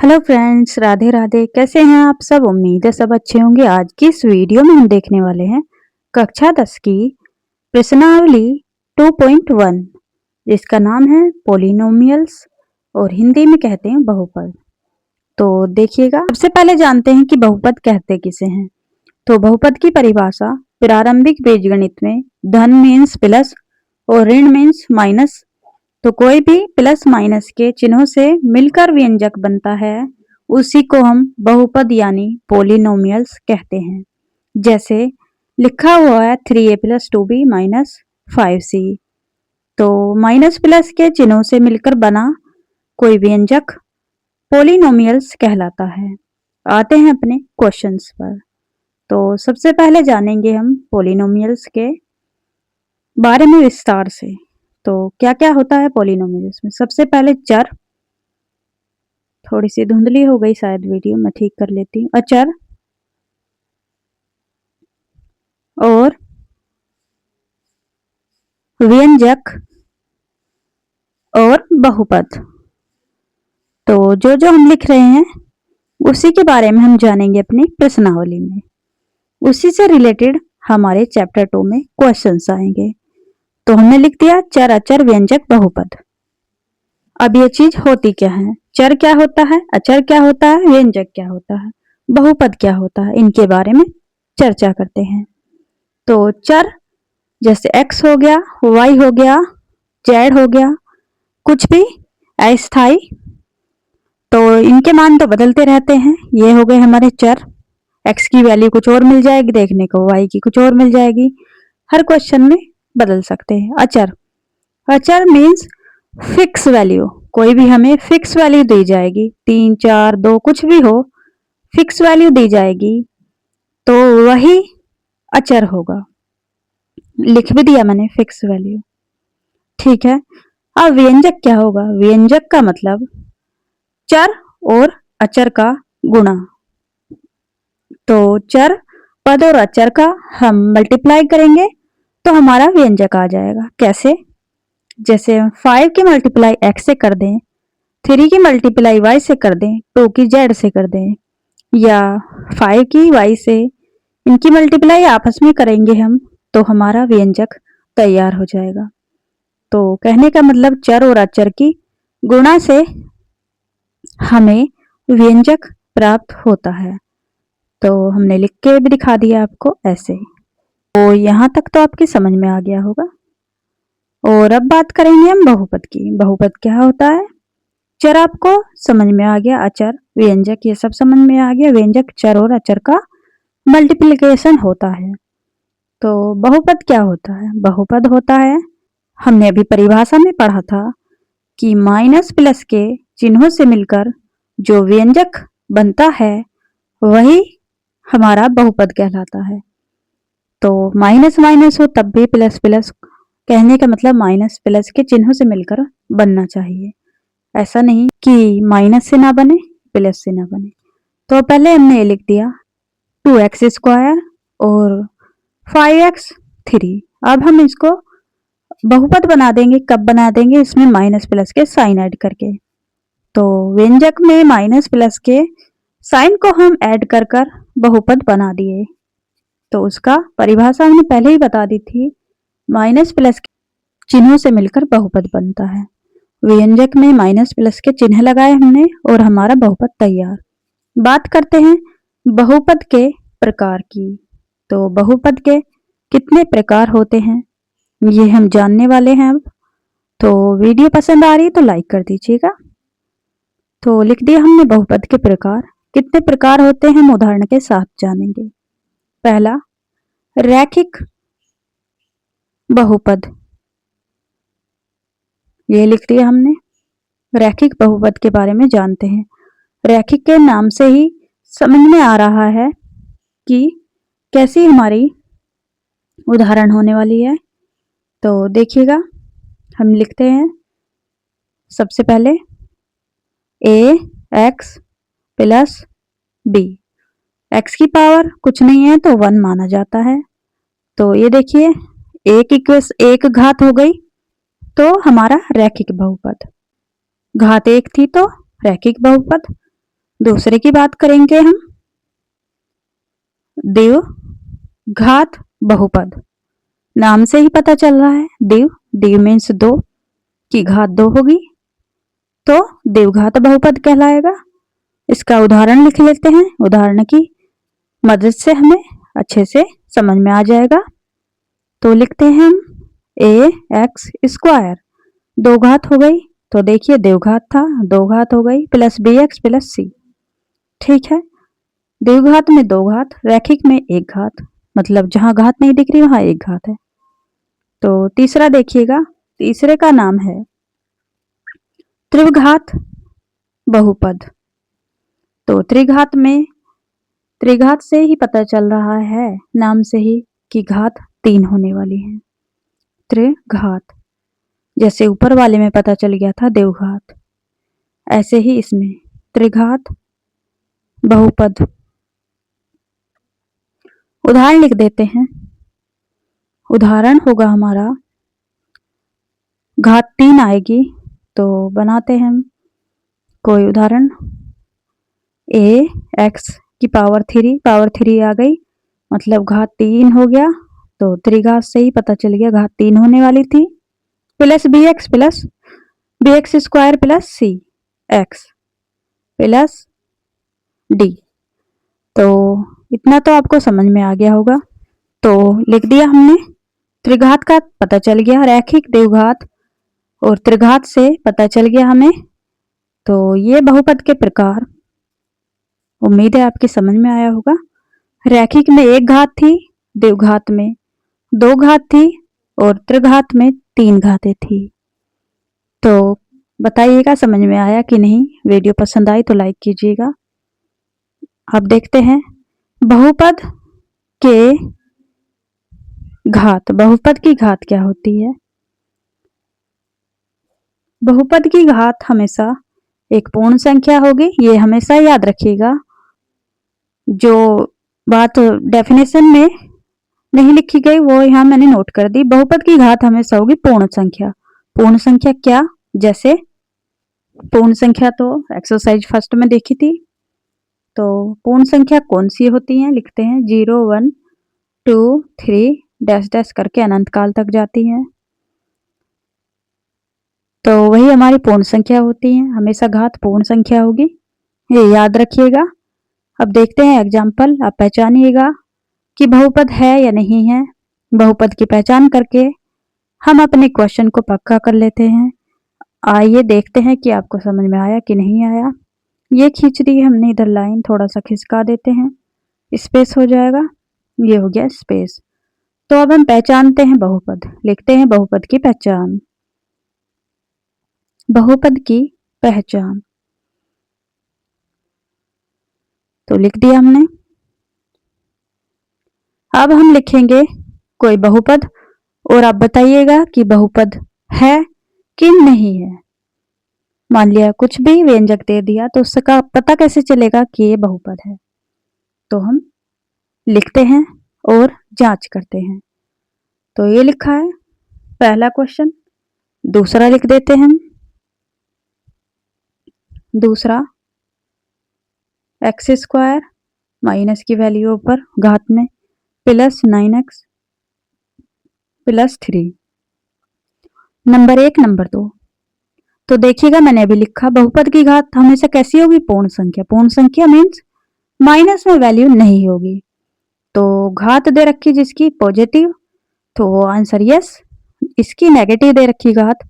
Hello friends, Radhe Radhe. कैसे हैं आप सब? उम्मीद है सब अच्छे होंगे। आज की इस वीडियो में हम देखने वाले हैं कक्षा 10 की प्रश्नावली 2.1, जिसका नाम है पॉलिनोमियल्स और हिंदी में कहते हैं बहुपद। तो देखिएगा, सबसे पहले जानते हैं कि बहुपद कहते किसे हैं। तो बहुपद की परिभाषा प्रारंभिक बीजगणित में धन मीन्स प्लस और ऋण मीन्स माइनस। तो कोई भी प्लस माइनस के चिन्हों से मिलकर व्यंजक बनता है, उसी को हम बहुपद यानी पोलिनोमियल्स कहते हैं। जैसे लिखा हुआ है 3a + 2b - 5c। तो माइनस प्लस के चिन्हों से मिलकर बना कोई व्यंजक पोलिनोमियल्स कहलाता है। आते हैं अपने क्वेश्चंस पर। तो सबसे पहले जानेंगे हम पोलिनोमियल्स के बारे में विस्तार से। तो क्या क्या होता है पॉलिनोमियल्स में? सबसे पहले चर, थोड़ी सी धुंधली हो गई शायद वीडियो, मैं ठीक कर लेती हूँ। अचर और व्यंजक और बहुपद। तो जो हम लिख रहे हैं उसी के बारे में हम जानेंगे अपनी प्रश्नावली में। उसी से रिलेटेड हमारे चैप्टर 2 में क्वेश्चंस आएंगे। तो हमने लिख दिया चर, अचर, व्यंजक, बहुपद। अब ये चीज होती क्या है? चर क्या होता है, अचर क्या होता है, व्यंजक क्या होता है, बहुपद क्या होता है, इनके बारे में चर्चा करते हैं। तो चर जैसे x हो गया, y हो गया, z हो गया, कुछ भी अस्थाई, तो इनके मान तो बदलते रहते हैं। ये हो गए हमारे चर। x की वैल्यू कुछ और मिल जाएगी देखने को, y की कुछ और मिल जाएगी, हर क्वेश्चन में बदल सकते हैं। अचर, अचर मीन्स फिक्स वैल्यू, कोई भी हमें फिक्स वैल्यू दी जाएगी, 3 4 2 कुछ भी हो, फिक्स वैल्यू दी जाएगी तो वही अचर होगा। लिख भी दिया मैंने फिक्स वैल्यू, ठीक है। अब व्यंजक क्या होगा? व्यंजक का मतलब चर और अचर का गुणा। तो चर पद और अचर का हम मल्टीप्लाई करेंगे तो हमारा व्यंजक आ जाएगा। कैसे? जैसे 5 की मल्टीप्लाई x से कर दें, 3 की मल्टीप्लाई y से कर दें, 2 की z से कर दें, या 5 की y से, इनकी मल्टीप्लाई आपस में करेंगे हम तो हमारा व्यंजक तैयार हो जाएगा। तो कहने का मतलब चर और अचर की गुणा से हमें व्यंजक प्राप्त होता है। तो हमने लिख के भी दिखा दिया आपको ऐसे। तो यहाँ तक तो आपकी समझ में आ गया होगा। और अब बात करेंगे हम बहुपद की। बहुपद क्या होता है? चर आपको समझ में आ गया, अचर व्यंजक ये सब समझ में आ गया। व्यंजक चर और अचर का मल्टीप्लिकेशन होता है। तो बहुपद क्या होता है? बहुपद होता है, हमने अभी परिभाषा में पढ़ा था कि माइनस प्लस के चिन्हों से मिलकर जो व्यंजक बनता है वही हमारा बहुपद कहलाता है। तो माइनस माइनस हो तब भी प्लस प्लस, कहने का मतलब माइनस प्लस के चिन्हों से मिलकर बनना चाहिए। ऐसा नहीं कि माइनस से ना बने प्लस से ना बने। तो पहले हमने ये लिख दिया 2x² और 5x3। अब हम इसको बहुपद बना देंगे। कब बना देंगे? इसमें माइनस प्लस के साइन ऐड करके। तो व्यंजक में माइनस प्लस के साइन को हम ऐड कर कर बहुपद बना दिए। तो उसका परिभाषा हमने पहले ही बता दी थी, माइनस प्लस के चिन्हों से मिलकर बहुपद बनता है। व्यंजक में माइनस प्लस के चिन्ह लगाए हमने और हमारा बहुपद तैयार। बात करते हैं बहुपद के प्रकार की। तो बहुपद के कितने प्रकार होते हैं ये हम जानने वाले हैं अब। तो वीडियो पसंद आ रही है तो लाइक कर दीजिएगा। तो लिख दिया हमने बहुपद के प्रकार। कितने प्रकार होते हैं हम उदाहरण के साथ जानेंगे। पहला, रैखिक बहुपद, ये लिख दिया हमने। रैखिक बहुपद के बारे में जानते हैं। रैखिक के नाम से ही समझ में आ रहा है कि कैसी हमारी उदाहरण होने वाली है। तो देखिएगा, हम लिखते हैं सबसे पहले ax + b। x की पावर कुछ नहीं है तो 1 माना जाता है। तो ये देखिए, एक घात हो गई तो हमारा रैखिक बहुपद, घात 1 थी तो रैखिक बहुपद। दूसरे की बात करेंगे हम, द्विघात बहुपद। नाम से ही पता चल रहा है, द्विव मीन्स दो, की घात दो होगी तो द्विघात बहुपद कहलाएगा। इसका उदाहरण लिख लेते हैं, उदाहरण की मदद से हमें अच्छे से समझ में आ जाएगा। तो लिखते हैं हम ए एक्स स्क्वायर, दो घात हो गई तो देखिए द्विघात था, दो घात हो गई, प्लस बी एक्स प्लस सी। ठीक है, द्विघात में दो घात, रैखिक में एक घात, मतलब जहां घात नहीं दिख रही वहां एक घात है। तो तीसरा देखिएगा, तीसरे का नाम है त्रिघात बहुपद। तो त्रिघात में, त्रिघात से ही पता चल रहा है नाम से ही कि घात तीन होने वाली है। त्रिघात, जैसे ऊपर वाले में पता चल गया था द्विघात, ऐसे ही इसमें त्रिघात बहुपद। उदाहरण लिख देते हैं, उदाहरण होगा हमारा, घात तीन आएगी तो बनाते हैं हम कोई उदाहरण। ए एक्स की पावर थ्री आ गई, मतलब घात तीन हो गया, तो त्रिघात से ही पता चल गया घात तीन होने वाली थी, plus B X square plus C X plus D. तो इतना तो आपको समझ में आ गया होगा। तो लिख दिया हमने, त्रिघात का पता चल गया, रैखिक द्विघात और त्रिघात से पता चल गया हमें। तो ये बहुपद के प्रकार, उम्मीद है आपकी समझ में आया होगा। रैखिक में एक घात थी, द्विघात में दो घात थी और त्रिघात में तीन घातें थी। तो बताइएगा समझ में आया कि नहीं। वीडियो पसंद आई तो लाइक कीजिएगा। अब देखते हैं बहुपद के घात। बहुपद की घात क्या होती है? बहुपद की घात हमेशा एक पूर्ण संख्या होगी, ये हमेशा याद रखिएगा। जो बात डेफिनेशन में नहीं लिखी गई वो यहाँ मैंने नोट कर दी। बहुपद की घात हमेशा होगी पूर्ण संख्या। पूर्ण संख्या क्या? जैसे पूर्ण संख्या तो एक्सरसाइज फर्स्ट में देखी थी। तो पूर्ण संख्या कौन सी होती हैं? लिखते हैं 0 1 2 3 डैश डैश करके अनंत काल तक जाती हैं। तो वही हमारी पूर्ण संख्या होती है, हमेशा घात पूर्ण संख्या होगी, ये याद रखिएगा। अब देखते हैं एग्जाम्पल, आप पहचानिएगा कि बहुपद है या नहीं है। बहुपद की पहचान करके हम अपने क्वेश्चन को पक्का कर लेते हैं। आइए देखते हैं कि आपको समझ में आया कि नहीं आया। ये खींच दी हमने इधर लाइन, थोड़ा सा खिसका देते हैं, स्पेस हो जाएगा, ये हो गया स्पेस। तो अब हम पहचानते हैं बहुपद, लिखते हैं बहुपद की पहचान। बहुपद की पहचान तो लिख दिया हमने। अब हम लिखेंगे कोई बहुपद और आप बताइएगा कि बहुपद है कि नहीं है। मान लिया कुछ भी व्यंजक दे दिया तो उसका पता कैसे चलेगा कि ये बहुपद है? तो हम लिखते हैं और जांच करते हैं। तो ये लिखा है पहला क्वेश्चन, दूसरा लिख देते हैं हम, दूसरा एक्स स्क्वायर माइनस की वैल्यू ऊपर घात में प्लस 9x प्लस 3। नंबर एक, नंबर दो। तो देखिएगा मैंने अभी लिखा बहुपद की घात हमेशा कैसी होगी? पूर्ण संख्या। पूर्ण संख्या मीन्स माइनस में वैल्यू नहीं होगी। तो घात दे रखी जिसकी पॉजिटिव, तो वो आंसर यस। इसकी नेगेटिव दे रखी घात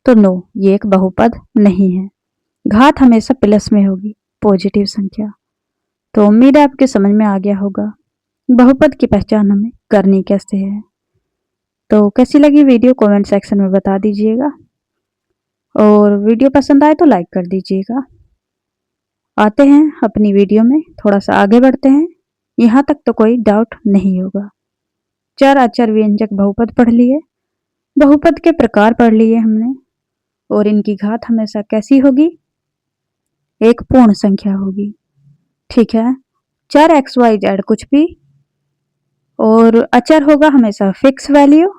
तो नो, ये एक बहुपद नहीं है। घात हमेशा प्लस में होगी, पॉजिटिव संख्या। तो उम्मीद है आपके समझ में आ गया होगा बहुपद की पहचान हमें करनी कैसे है। तो कैसी लगी वीडियो कमेंट सेक्शन में बता दीजिएगा और वीडियो पसंद आए तो लाइक कर दीजिएगा। आते हैं अपनी वीडियो में, थोड़ा सा आगे बढ़ते हैं। यहाँ तक तो कोई डाउट नहीं होगा। चर अचर व्यंजक बहुपद पढ़ लिए, बहुपद के प्रकार पढ़ लिए हमने, और इनकी घात हमेशा कैसी होगी? एक पूर्ण संख्या होगी। ठीक है, चर एक्स वाई जेड कुछ भी, और अचर होगा हमेशा फिक्स वैल्यू,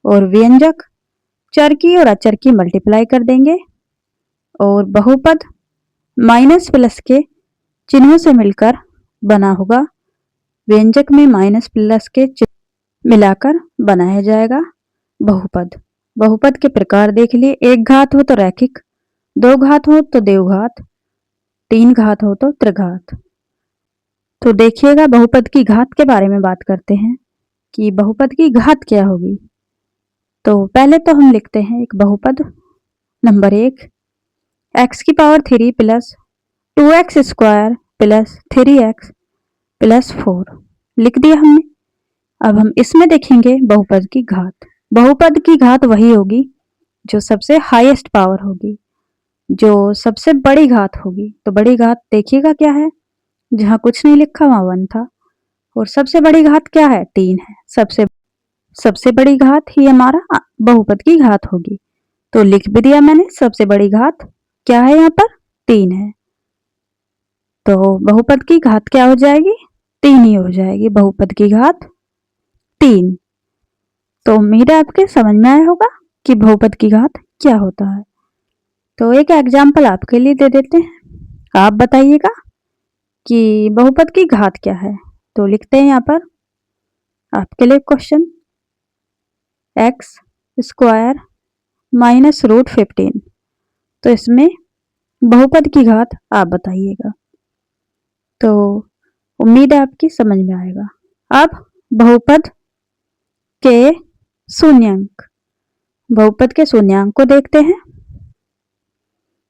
और व्यंजक चर की और अचर की मल्टीप्लाई कर देंगे, और बहुपद माइनस प्लस के चिन्हों से मिलकर बना होगा। व्यंजक में माइनस प्लस के चिन्ह मिलाकर बनाया जाएगा बहुपद। बहुपद के प्रकार देख लिए, एक घात हो तो रैखिक, दो घात हो तो देवघात, तीन घात हो तो त्रिघात। तो देखिएगा बहुपद की घात के बारे में बात करते हैं कि बहुपद की घात क्या होगी। तो पहले तो हम लिखते हैं एक बहुपद। नंबर 1, x की power 3 plus 2x square plus 3x plus 4 लिख दिया हमने। अब हम इसमें देखेंगे बहुपद की घात। बहुपद की घात वही होगी जो सबसे हाईएस्ट पावर होगी, जो सबसे बड़ी घात होगी। तो बड़ी घात देखिएगा क्या है, जहां कुछ नहीं लिखा वहां 1 था। और सबसे बड़ी घात क्या है, 3 है। सबसे बड़ी घात ही हमारा बहुपद की घात होगी। तो लिख भी दिया मैंने, सबसे बड़ी घात क्या है, यहाँ पर 3 है। तो बहुपद की घात क्या हो जाएगी, 3 ही हो जाएगी। बहुपद की घात 3। तो उम्मीद है आपके समझ में आया होगा कि बहुपद की घात क्या होता है। तो एक एग्जाम्पल आपके लिए दे देते हैं, आप बताइएगा कि बहुपद की घात क्या है। तो लिखते हैं यहाँ पर आपके लिए question, x square minus root 15। तो इसमें बहुपद की घात आप बताइएगा। तो उम्मीद है आपकी समझ में आएगा। अब बहुपद के शून्यांक, बहुपद के शून्यांक को देखते हैं।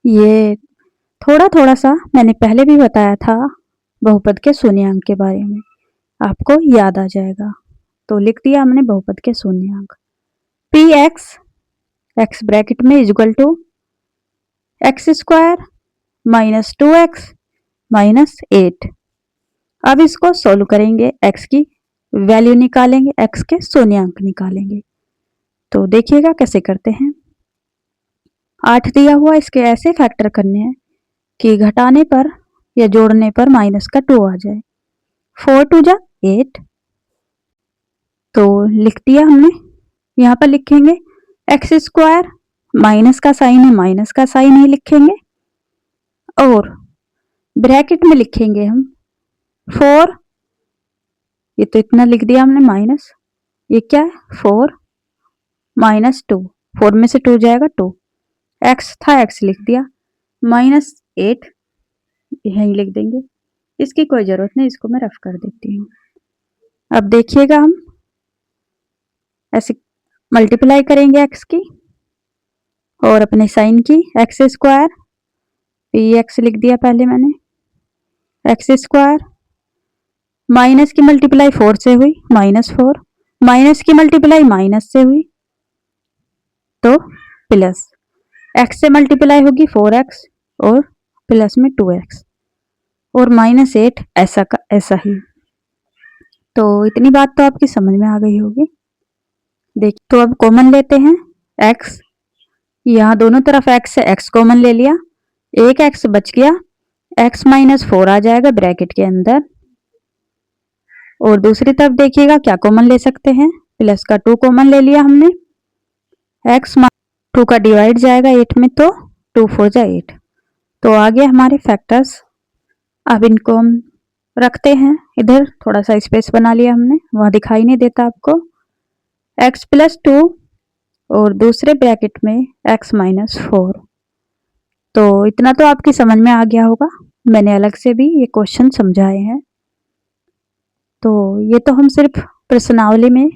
ये थोड़ा थोड़ा सा मैंने पहले भी बताया था बहुपद के शून्यांक के बारे में, आपको याद आ जाएगा। तो लिख दिया हमने बहुपद के शून्यांक, पी एक्स ब्रैकेट में equal to x square minus 2x minus 8। अब इसको सोल्व करेंगे, x की वैल्यू निकालेंगे, x के शून्यांक निकालेंगे। तो देखिएगा कैसे करते हैं। 8 दिया हुआ, इसके ऐसे फैक्टर करने हैं कि घटाने पर या जोड़ने पर माइनस का 2 आ जाए। 4 2 जा 8। तो लिख दिया हमने। यहाँ पर लिखेंगे एक्स स्क्वायर, माइनस का साइन है, माइनस का साइन ही लिखेंगे। और ब्रैकेट में लिखेंगे हम 4, ये तो इतना लिख दिया हमने माइनस, ये क्या है 4 माइनस 2, 4 में से 2 जाएगा 2, एक्स था एक्स लिख दिया, माइनस 8 यहीं लिख देंगे, इसकी कोई जरूरत नहीं, इसको मैं रफ कर देती हूँ। अब देखिएगा हम ऐसे मल्टीप्लाई करेंगे एक्स की और अपने साइन की, एक्स स्क्वायर, पी एक्स लिख दिया पहले मैंने, एक्स स्क्वायर माइनस की मल्टीप्लाई 4 से हुई माइनस 4, माइनस की मल्टीप्लाई माइनस से हुई तो प्लस, एक्स से मल्टीप्लाई होगी 4x और प्लस में 2x और माइनस 8 ऐसा का ऐसा ही। तो इतनी बात तो आपकी समझ में आ गई होगी। देख, तो अब कॉमन लेते हैं x, यहाँ दोनों तरफ x से x कॉमन ले लिया, एक x बच गया, x माइनस 4 आ जाएगा ब्रैकेट के अंदर। और दूसरी तरफ देखिएगा क्या कॉमन ले सकते हैं, प्लस का 2 कॉमन ले लिया हमने, x 2 का डिवाइड जाएगा 8 में तो 2 4 जा 8। तो आगे हमारे फैक्टर्स, अब इनको हम रखते हैं इधर, थोड़ा सा स्पेस बना लिया हमने, वहां दिखाई नहीं देता आपको, x प्लस 2 और दूसरे ब्रैकेट में x माइनस 4। तो इतना तो आपकी समझ में आ गया होगा, मैंने अलग से भी ये क्वेश्चन समझाए हैं। तो ये तो हम सिर्फ प्रश्नावली में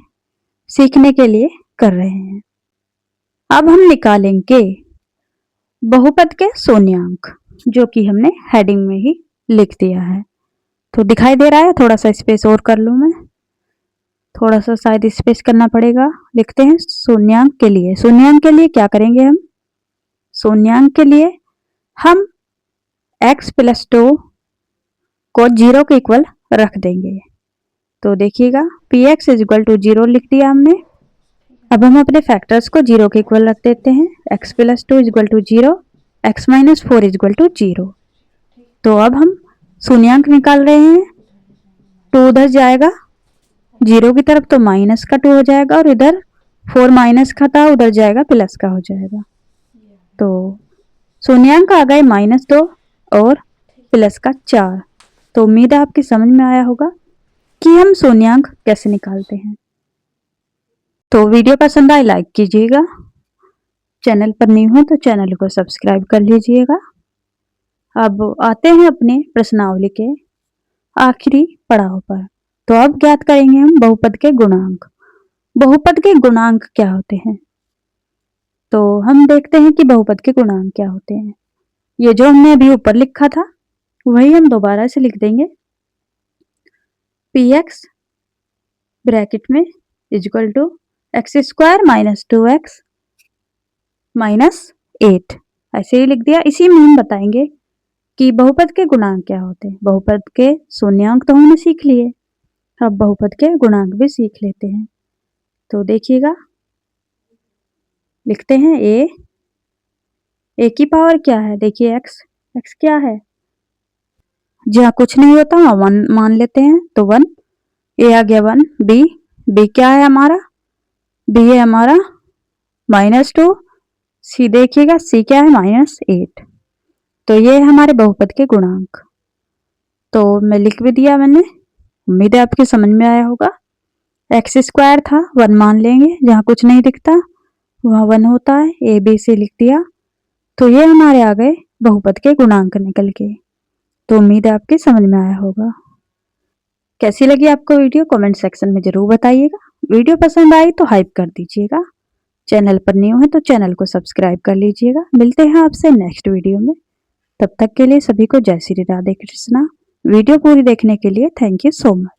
सीखने के लिए कर रहे हैं। अब हम निकालेंगे बहुपद के शून्यांक, जो कि हमने हेडिंग में ही लिख दिया है। तो दिखाई दे रहा है, थोड़ा सा स्पेस और कर लूं मैं, थोड़ा सा शायद स्पेस करना पड़ेगा। लिखते हैं शून्यांक के लिए, शून्यांक के लिए क्या करेंगे हम, शून्यांक के लिए हम x प्लस 2 को 0 के इक्वल रख देंगे। तो देखिएगा P x is equal to 0 लिख दिया हमने। अब हम अपने फैक्टर्स को 0 के इक्वल रख देते हैं, x plus 2 is equal to 0, x minus 4 is equal to 0। तो अब हम शून्यांक निकाल रहे हैं, 2 उधर जाएगा 0 की तरफ तो माइनस का 2 हो जाएगा, और इधर 4 माइनस का था उधर जाएगा प्लस का हो जाएगा। तो शून्यांक आ गए -2 और प्लस का 4। तो उम्मीद है आपकी समझ में आया होगा कि हम शून्यांक कैसे निकालते हैं। तो वीडियो पसंद आए लाइक कीजिएगा, चैनल पर न्यू हो तो चैनल को सब्सक्राइब कर लीजिएगा। अब आते हैं अपने प्रश्नावली के आखिरी पड़ाव पर। तो अब ज्ञात करेंगे हम बहुपद के गुणांक। बहुपद के गुणांक क्या होते हैं? तो हम देखते हैं कि बहुपद के गुणांक क्या होते हैं। ये जो हमने अभी ऊपर लिखा था वही हम दोबारा से लिख देंगे। px ब्रैकेट में equal to x square minus 2x minus 8, ऐसे ही लिख दिया। इसी में हम बताएंगे कि बहुपद के गुणांक क्या होते हैं। बहुपद के शून्यांक तो हमने सीख लिए, अब बहुपद के गुणांक भी सीख लेते हैं। तो देखिएगा, लिखते हैं a की पावर क्या है? देखिए x क्या है? जहाँ कुछ नहीं होता वहाँ 1 मान लेते हैं, तो 1, a आ गया 1, b क्या है हमारा? b है हमारा -2, c देखिएगा c क्या है? -8। तो ये है हमारे बहुपद के गुणांक। तो मैं लिख भी दिया मैंने, उम्मीद है आपके समझ में आया होगा। एक्स स्क्वायर था, 1 मान लेंगे, जहाँ कुछ नहीं दिखता वहाँ 1 होता है, a b c लिख दिया। तो ये हमारे आ गए बहुपद के गुणांक निकल के। तो उम्मीद है आपकी समझ में आया होगा। कैसी लगी आपको वीडियो कमेंट सेक्शन में जरूर बताइएगा। वीडियो पसंद आई तो हाइप कर दीजिएगा। चैनल पर न्यू है तो चैनल को सब्सक्राइब कर लीजिएगा। मिलते हैं आपसे नेक्स्ट वीडियो में, तब तक के लिए सभी को जय श्री राधे कृष्णा। वीडियो पूरी देखने के लिए थैंक यू सो मच।